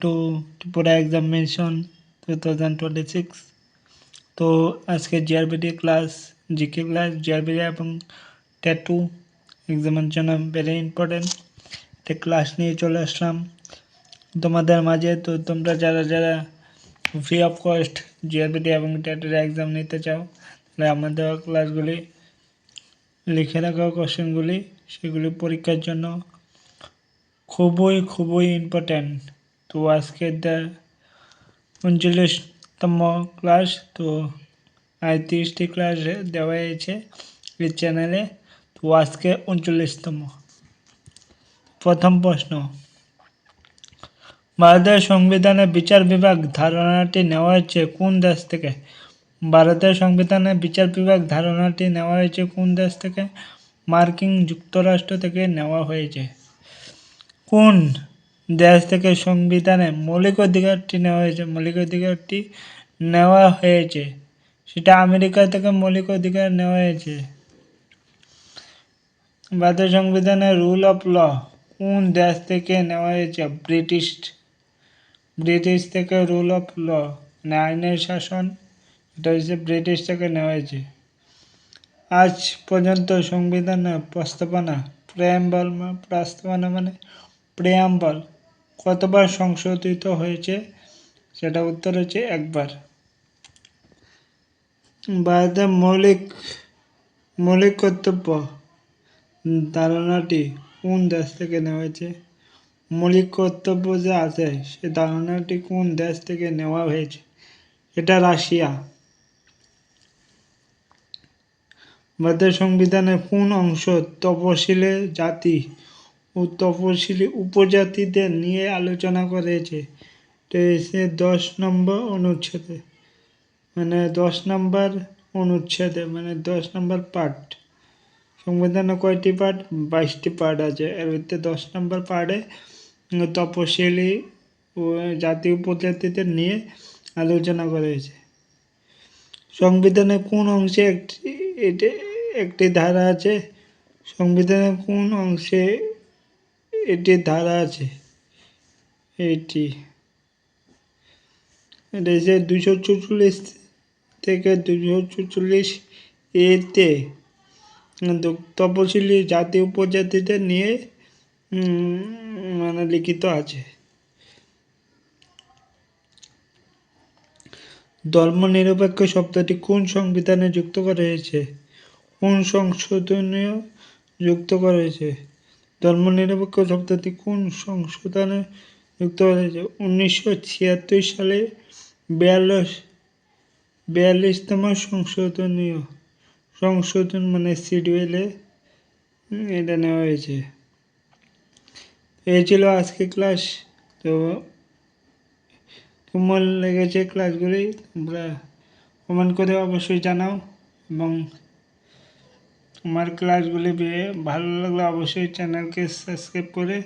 Two Tripura examination 2026। তো আজকে জিআরবিডি class, GK class, জিআরবিডি এবং ট্যাটু এক্সামের জন্য ভেরি ইম্পর্টেন্ট একটা ক্লাস নিয়ে চলে আসলাম তোমাদের মাঝে। তো তোমরা যারা যারা ফ্রি অফ কস্ট জিআরবিডি এবং ট্যাটুর এক্সাম নিতে চাও, তাহলে আমাদের ক্লাসগুলি লিখে রাখা কোশ্চেনগুলি, সেগুলি পরীক্ষার জন্য খুবই ইম্পর্ট্যান্ট। তো আজকে 39তম ক্লাস। তো 30টি ক্লাস দেওয়া হয়েছে এই চ্যানেলে। তো আজকে 39তম। প্রথম প্রশ্ন, ভারতের সংবিধানে বিচার বিভাগ ধারণাটি নেওয়া হয়েছে কোন দেশ থেকে? ভারতের সংবিধানে বিচার বিভাগ ধারণাটি নেওয়া হয়েছে কোন দেশ থেকে? মার্কিন যুক্তরাষ্ট্র থেকে নেওয়া হয়েছে। কোন দেশ থেকে সংবিধানে মৌলিক অধিকারটি নেওয়া হয়েছে? মৌলিক অধিকারটি নেওয়া হয়েছে সেটা আমেরিকা থেকে মৌলিক অধিকার নেওয়া হয়েছে। ভারতের সংবিধানে রুল অফ ল কোন দেশ থেকে নেওয়া হয়েছে? ব্রিটিশ থেকে রুল অফ ল মানে আইনের শাসন, এটা হচ্ছে ব্রিটিশ থেকে নেওয়া হয়েছে। আজ পর্যন্ত সংবিধানের প্রস্তাবনা প্রেয়াম্বল কতবার সংশোধিত হয়েছে? সেটা উত্তর হচ্ছে একবার। ভারতের মৌলিক কর্তব্য ধারণাটি কোন দেশ থেকে নেওয়া হয়েছে? মৌলিক কর্তব্য যে আছে সে ধারণাটি কোন দেশ থেকে নেওয়া হয়েছে? এটা রাশিয়া। ভারতের সংবিধানের কোন অংশ তপশিলি জাতি ও তপশিলি উপজাতিদের নিয়ে আলোচনা করেছে? তো এসে 10 নম্বর অনুচ্ছেদে, মানে 10 নম্বর পার্ট। সংবিধানে কয়টি পার্ট? 22টি পার্ট আছে। এর ভিতরে 10 নম্বর পার্টে তপশিলি ও জাতি উপজাতিদের নিয়ে আলোচনা করা হয়েছে। সংবিধানের কোন অংশে একটি ধারা আছে? সংবিধানের কোন অংশে এটি ধারা আছে? এটি এটা হচ্ছে 244 থেকে 244 এতে তপশিলি জাতি উপজাতিদের নিয়ে মানে লিখিত আছে। ধর্মনিরপেক্ষ শব্দটি কোন সংবিধানে যুক্ত করা হয়েছে? কোন সংশোধনীয় যুক্ত করা হয়েছে? ধর্মনিরপেক্ষ শব্দটি কোন সংশোধনে যুক্ত করা হয়েছে? 1976 সালে 42তম সংশোধন মানে শিডিউলে এটা নেওয়া হয়েছে। এই ছিল আজকে ক্লাস। তো কেমন লেগেছে ক্লাসগুলি তোমরা কমেন্ট করে অবশ্যই জানাও, এবং আমার ক্লাসগুলি ভালো লাগলে অবশ্যই চ্যানেলকে সাবস্ক্রাইব করে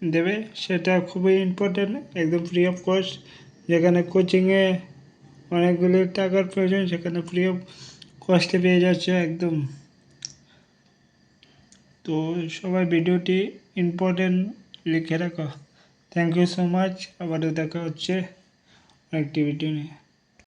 দেবে। সেটা খুবই ইম্পর্টেন্ট, একদম ফ্রি অফ কস্ট। যেখানে কোচিংয়ে অনেকগুলি টাকার প্রয়োজন, সেখানে ফ্রি অফ কস্টে পেয়ে যাচ্ছে একদম। তো সবাই ভিডিওটি ইম্পর্টেন্ট লিখে রাখো। Thank you so much. আবারও দেখা হচ্ছে আরেকটি ভিডিও নিয়ে।